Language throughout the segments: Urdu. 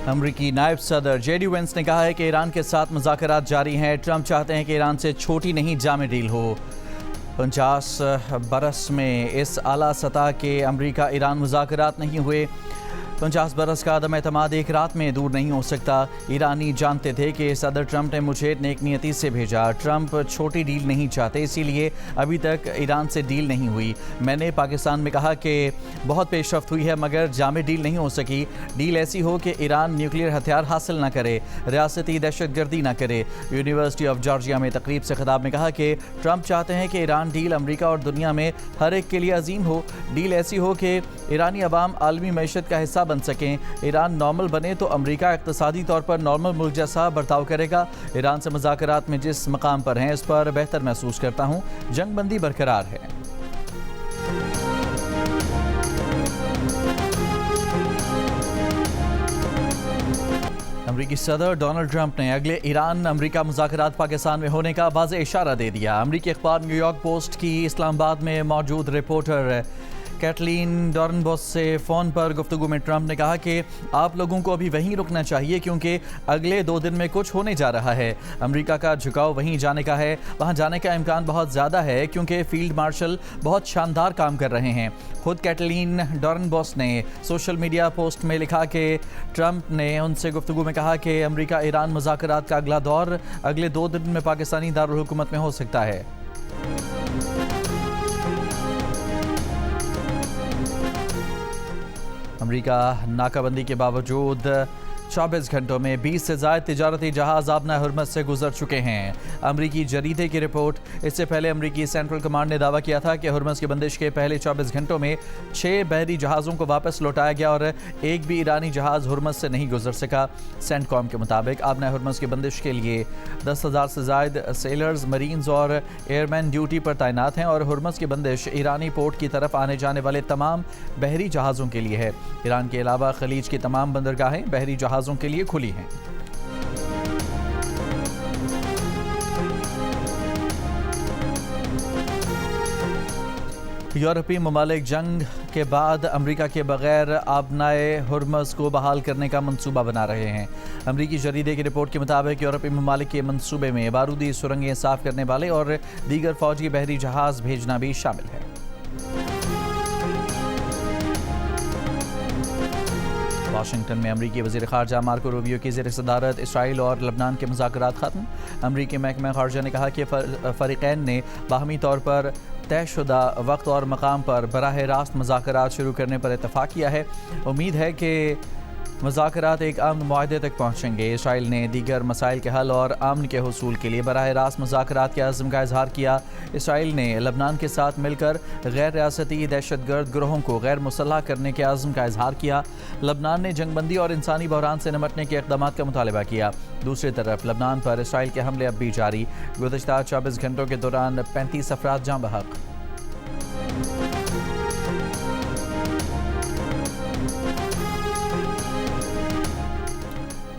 امریکی نائب صدر JD وینس نے کہا ہے کہ ایران کے ساتھ مذاکرات جاری ہیں۔ ٹرمپ چاہتے ہیں کہ ایران سے چھوٹی نہیں جامع ڈیل ہو۔ 50 برس میں اس اعلیٰ سطح کے امریکہ ایران مذاکرات نہیں ہوئے۔ 50 برس کا عدم اعتماد ایک رات میں دور نہیں ہو سکتا۔ ایرانی جانتے تھے کہ صدر ٹرمپ نے مجھے نیک نیتی سے بھیجا۔ ٹرمپ چھوٹی ڈیل نہیں چاہتے، اسی لیے ابھی تک ایران سے ڈیل نہیں ہوئی۔ میں نے پاکستان میں کہا کہ بہت پیش رفت ہوئی ہے مگر جامع ڈیل نہیں ہو سکی۔ ڈیل ایسی ہو کہ ایران نیوکلیئر ہتھیار حاصل نہ کرے، ریاستی دہشت گردی نہ کرے۔ یونیورسٹی آف جارجیا میں تقریب سے خطاب میں کہا کہ ٹرمپ چاہتے ہیں کہ ایران ڈیل امریکہ اور دنیا میں ہر ایک کے لیے عظیم ہو۔ ڈیل ایسی ہو کہ ایرانی عوام عالمی معیشت کا حصہ بن سکیں۔ ایران نارمل بنے تو امریکہ اقتصادی طور پر نارمل ملک جیسا برتاؤ کرے گا۔ ایران سے مذاکرات میں جس مقام پر ہیں اس پر بہتر محسوس کرتا ہوں۔ جنگ بندی برقرار ہے۔ امریکی صدر ڈونلڈ ٹرمپ نے اگلے ایران امریکہ مذاکرات پاکستان میں ہونے کا واضح اشارہ دے دیا۔ امریکی اخبار نیو یارک پوسٹ کی اسلام آباد میں موجود رپورٹر کیٹلین ڈورنبوس سے فون پر گفتگو میں ٹرمپ نے کہا کہ آپ لوگوں کو ابھی وہیں رکنا چاہیے کیونکہ اگلے 2 دن میں کچھ ہونے جا رہا ہے۔ امریکہ کا جھکاؤ وہیں جانے کا ہے، وہاں جانے کا امکان بہت زیادہ ہے کیونکہ فیلڈ مارشل بہت شاندار کام کر رہے ہیں۔ خود کیٹلین ڈورنبوس نے سوشل میڈیا پوسٹ میں لکھا کہ ٹرمپ نے ان سے گفتگو میں کہا کہ امریکہ ایران مذاکرات کا اگلا دور اگلے 2 دن میں پاکستانی دارالحکومت میں ہو سکتا ہے۔ امریکہ ناکہ بندی کے باوجود 24 گھنٹوں میں 20 سے زائد تجارتی جہاز آبنہ ہرمز سے گزر چکے ہیں۔ امریکی جریدے کی رپورٹ۔ اس سے پہلے امریکی سینٹرل کمانڈ نے دعویٰ کیا تھا کہ ہرمز کی بندش کے پہلے 24 گھنٹوں میں 6 بحری جہازوں کو واپس لوٹایا گیا اور ایک بھی ایرانی جہاز ہرمز سے نہیں گزر سکا۔ سینٹ کام کے مطابق آبنہ ہرمز کی بندش کے لیے 10,000 سے زائد سیلرز، مرینز اور ایئر مین ڈیوٹی پر تعینات ہیں اور ہرمز کی بندش ایرانی پورٹ کی طرف آنے جانے والے تمام بحری جہازوں کے لیے ہے۔ ایران کے علاوہ خلیج کی تمام بندرگاہیں بحری جہازوں کے لیے کھلی ہیں۔ یورپی ممالک جنگ کے بعد امریکہ کے بغیر آبنائے ہرمز کو بحال کرنے کا منصوبہ بنا رہے ہیں۔ امریکی جریدے کی رپورٹ کے مطابق یورپی ممالک کے منصوبے میں بارودی سرنگیں صاف کرنے والے اور دیگر فوجی بحری جہاز بھیجنا بھی شامل ہے۔ واشنگٹن میں امریکی وزیر خارجہ مارکو روبیو کی زیر صدارت اسرائیل اور لبنان کے مذاکرات ختم۔ امریکی محکمہ خارجہ نے کہا کہ فریقین نے باہمی طور پر طے شدہ وقت اور مقام پر براہ راست مذاکرات شروع کرنے پر اتفاق کیا ہے۔ امید ہے کہ مذاکرات ایک امن معاہدے تک پہنچیں گے۔ اسرائیل نے دیگر مسائل کے حل اور امن کے حصول کے لیے براہ راست مذاکرات کے عزم کا اظہار کیا۔ اسرائیل نے لبنان کے ساتھ مل کر غیر ریاستی دہشت گرد گروہوں کو غیر مسلح کرنے کے عزم کا اظہار کیا۔ لبنان نے جنگ بندی اور انسانی بحران سے نمٹنے کے اقدامات کا مطالبہ کیا۔ دوسری طرف لبنان پر اسرائیل کے حملے اب بھی جاری۔ گزشتہ 24 گھنٹوں کے دوران 35 افراد جاں بحق۔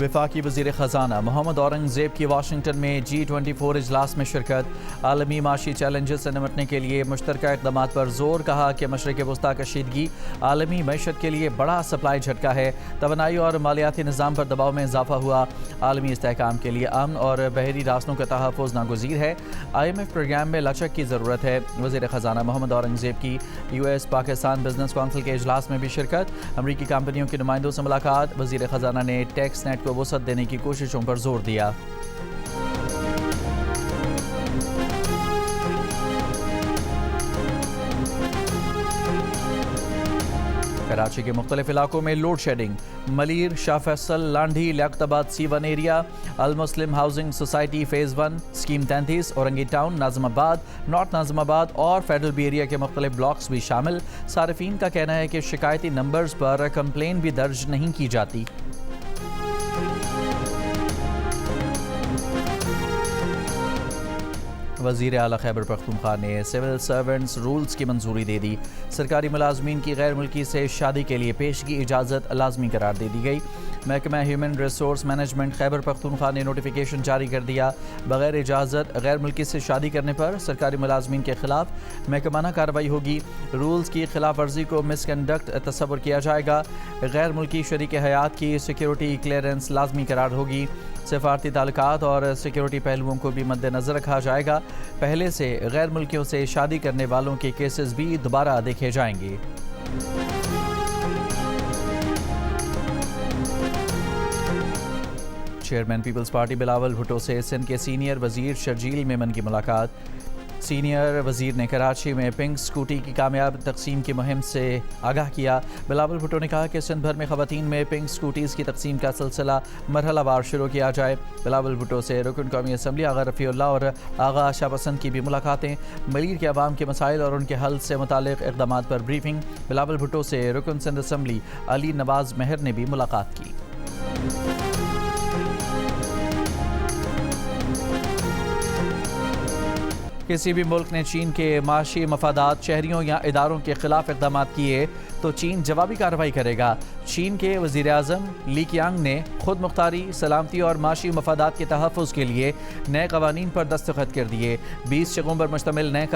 وفاقی وزیر خزانہ محمد اورنگ زیب کی واشنگٹن میں G24 اجلاس میں شرکت۔ عالمی معاشی چیلنجز سے نمٹنے کے لیے مشترکہ اقدامات پر زور۔ کہا کہ مشرق وسطیٰ کشیدگی عالمی معیشت کے لیے بڑا سپلائی جھٹکا ہے۔ توانائی اور مالیاتی نظام پر دباؤ میں اضافہ ہوا۔ عالمی استحکام کے لیے امن اور بحری راستوں کا تحفظ ناگزیر ہے۔ IMF پروگرام میں لچک کی ضرورت ہے۔ وزیر خزانہ محمد اورنگ زیب کی US پاکستان بزنس کونسل کے اجلاس میں بھی شرکت۔ امریکی کمپنیوں کے نمائندوں سے ملاقات۔ وزیر خزانہ نے ٹیکس نیٹ کو وسعت دینے کی کوششوں پر زور دیا۔ کراچی کے مختلف علاقوں میں load shedding. Malir, Shah Faisal, Landhi, Liaquat Abad C1 area, Almuslim housing society phase 1، scheme 33، Orangi town, Nazim Abad, north ناظم آباد اور فیڈرل بی ایریا کے مختلف بلاکس بھی شامل۔ صارفین کا کہنا ہے کہ شکایتی نمبرز پر کمپلین بھی درج نہیں کی جاتی۔ وزیر اعلیٰ خیبر پختونخوا نے سول سرونٹس رولز کی منظوری دے دی۔ سرکاری ملازمین کی غیر ملکی سے شادی کے لیے پیشگی اجازت لازمی قرار دے دی گئی۔ محکمہ human resource management Khyber Pakhtunkhwa نے نوٹیفیکیشن جاری کر دیا۔ بغیر اجازت غیر ملکی سے شادی کرنے پر سرکاری ملازمین کے خلاف محکمانہ کارروائی ہوگی۔ رولز کی خلاف ورزی کو مس کنڈکٹ تصور کیا جائے گا۔ غیر ملکی شریک حیات کی سیکیورٹی کلیئرنس لازمی قرار ہوگی۔ سفارتی تعلقات اور سیکیورٹی پہلوؤں کو بھی مد نظر رکھا جائے گا۔ پہلے سے غیر ملکیوں سے شادی کرنے والوں کے کیسز بھی دوبارہ دیکھے جائیں گے۔ چیئرمین پیپلز پارٹی بلاول بھٹو سے سندھ کے سینئر وزیر شرجیل میمن کی ملاقات۔ سینئر وزیر نے کراچی میں پنک سکوٹی کی کامیاب تقسیم کی مہم سے آگاہ کیا۔ بلاول بھٹو نے کہا کہ سندھ بھر میں خواتین میں پنک سکوٹیز کی تقسیم کا سلسلہ مرحلہ وار شروع کیا جائے۔ بلاول بھٹو سے رکن قومی اسمبلی آغا رفیع اللہ اور آغا شاہ پسند کی بھی ملاقاتیں۔ ملیر کے عوام کے مسائل اور ان کے حل سے متعلق اقدامات پر بریفنگ۔ بلاول بھٹو سے رکن سندھ اسمبلی علی نواز مہر نے بھی ملاقات کی۔ کسی بھی ملک نے چین کے معاشی مفادات، شہریوں یا اداروں کے خلاف اقدامات کیے تو چین جوابی کارروائی کرے گا۔ چین کے وزیر اعظم لی کیانگ نے خود مختاری، سلامتی اور معاشی مفادات کے تحفظ کے لیے نئے قوانین پر دستخط کر دیے۔ 20 شقوں پر مشتمل نئے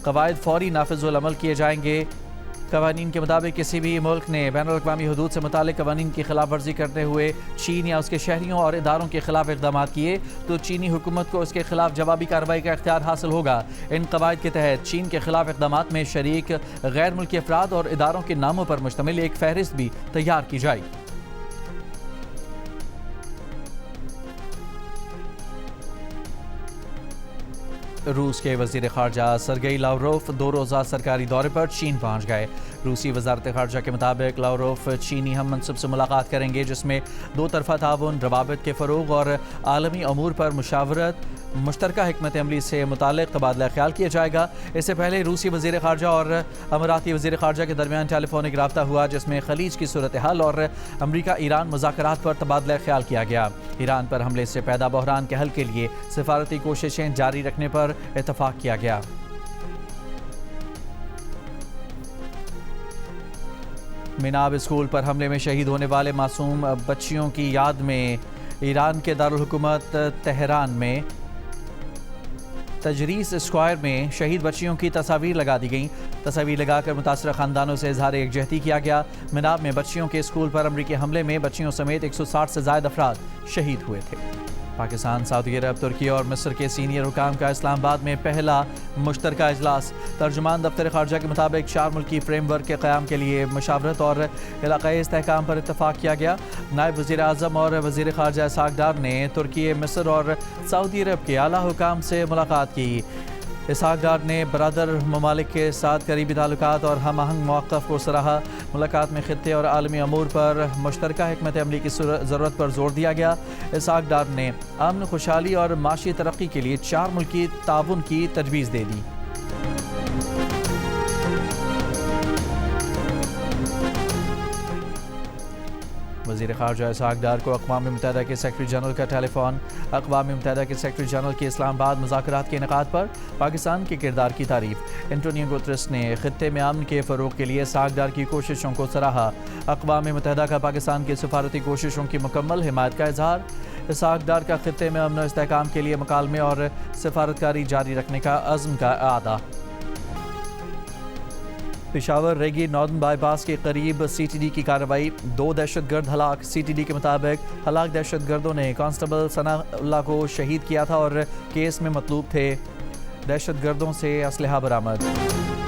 قواعد فوری نافذ العمل کیے جائیں گے۔ قوانین کے مطابق کسی بھی ملک نے بین الاقوامی حدود سے متعلق قوانین کی خلاف ورزی کرتے ہوئے چین یا اس کے شہریوں اور اداروں کے خلاف اقدامات کیے تو چینی حکومت کو اس کے خلاف جوابی کارروائی کا اختیار حاصل ہوگا۔ ان قواعد کے تحت چین کے خلاف اقدامات میں شریک غیر ملکی افراد اور اداروں کے ناموں پر مشتمل ایک فہرست بھی تیار کی جائے گی۔ روس کے وزیر خارجہ سرگئی لاوروف 2 روزہ سرکاری دورے پر چین پہنچ گئے۔ روسی وزارت خارجہ کے مطابق لاوروف چینی ہم منصب سے ملاقات کریں گے، جس میں 2 طرفہ تعاون، روابط کے فروغ اور عالمی امور پر مشاورت، مشترکہ حکمت عملی سے متعلق تبادلہ خیال کیا جائے گا۔ اس سے پہلے روسی وزیر خارجہ اور اماراتی وزیر خارجہ کے درمیان ٹیلی فونک رابطہ ہوا، جس میں خلیج کی صورتحال اور امریکہ ایران مذاکرات پر تبادلہ خیال کیا گیا۔ ایران پر حملے سے پیدا بحران کے حل کے لیے سفارتی کوششیں جاری رکھنے پر اتفاق کیا گیا۔ میناب اسکول پر حملے میں شہید ہونے والے معصوم بچیوں کی یاد میں ایران کے دارالحکومت تہران میں تجریس اسکوائر میں شہید بچیوں کی تصاویر لگا دی گئیں۔ تصاویر لگا کر متاثرہ خاندانوں سے اظہار یکجہتی کیا گیا۔ میناب میں بچیوں کے اسکول پر امریکی حملے میں بچیوں سمیت 160 سے زائد افراد شہید ہوئے تھے۔ پاکستان، سعودی عرب، ترکی اور مصر کے سینئر حکام کا اسلام آباد میں پہلا مشترکہ اجلاس۔ ترجمان دفتر خارجہ کے مطابق 4 ملکی فریم ورک کے قیام کے لیے مشاورت اور علاقائی استحکام پر اتفاق کیا گیا۔ نائب وزیر اعظم اور وزیر خارجہ اسحاق ڈار نے ترکی، مصر اور سعودی عرب کے اعلیٰ حکام سے ملاقات کی۔ اسحاق ڈار نے برادر ممالک کے ساتھ قریبی تعلقات اور ہم آہنگ موقف کو سراہا۔ ملاقات میں خطے اور عالمی امور پر مشترکہ حکمت عملی کی ضرورت پر زور دیا گیا۔ اسحاق ڈار نے امن، خوشحالی اور معاشی ترقی کے لیے 4 ملکی تعاون کی تجویز دے دی۔ وزیر خارجہ اسحاق ڈار کو اقوام متحدہ کے سیکرٹری جنرل کا ٹیلی فون۔ اقوام متحدہ کے سیکرٹری جنرل کے اسلام آباد مذاکرات کے انعقاد پر پاکستان کے کردار کی تعریف۔ انٹونیو گوتریس نے خطے میں امن کے فروغ کے لیے اسحاق ڈار کی کوششوں کو سراہا۔ اقوام متحدہ کا پاکستان کی سفارتی کوششوں کی مکمل حمایت کا اظہار۔ اسحاق ڈار کا خطے میں امن و استحکام کے لیے مکالمے اور سفارتکاری جاری رکھنے کا عزم کا اعادہ۔ پشاور ریگی ناردن بائی پاس کے قریب سی ٹی ڈی کی کارروائی، 2 دہشت گرد ہلاک۔ سی ٹی ڈی کے مطابق ہلاک دہشت گردوں نے کانسٹیبل ثنا اللہ کو شہید کیا تھا اور کیس میں مطلوب تھے۔ دہشت گردوں سے اسلحہ برآمد۔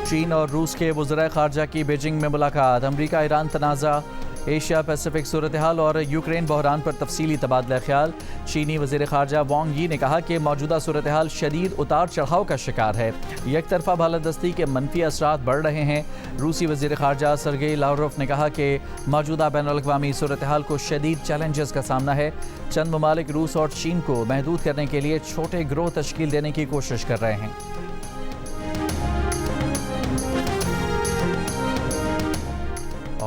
چین اور روس کے وزراء خارجہ کی بیجنگ میں ملاقات۔ امریکہ ایران تنازع، ایشیا پیسیفک صورتحال اور یوکرین بحران پر تفصیلی تبادلہ خیال۔ چینی وزیر خارجہ وانگ یی نے کہا کہ موجودہ صورتحال شدید اتار چڑھاؤ کا شکار ہے، یک طرفہ بالادستی کے منفی اثرات بڑھ رہے ہیں۔ روسی وزیر خارجہ سرگئی لاوروف نے کہا کہ موجودہ بین الاقوامی صورتحال کو شدید چیلنجز کا سامنا ہے۔ چند ممالک روس اور چین کو محدود کرنے کے لیے چھوٹے گروہ تشکیل دینے کی کوشش کر رہے ہیں۔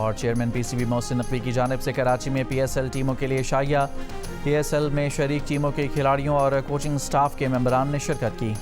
اور chairman P C B Mohsin Naqvi کی جانب سے کراچی میں پی ایس ایل ٹیموں کے لیے شائقہ۔ پی ایس ایل میں شریک ٹیموں کے کھلاڑیوں اور کوچنگ سٹاف کے ممبران نے شرکت کی۔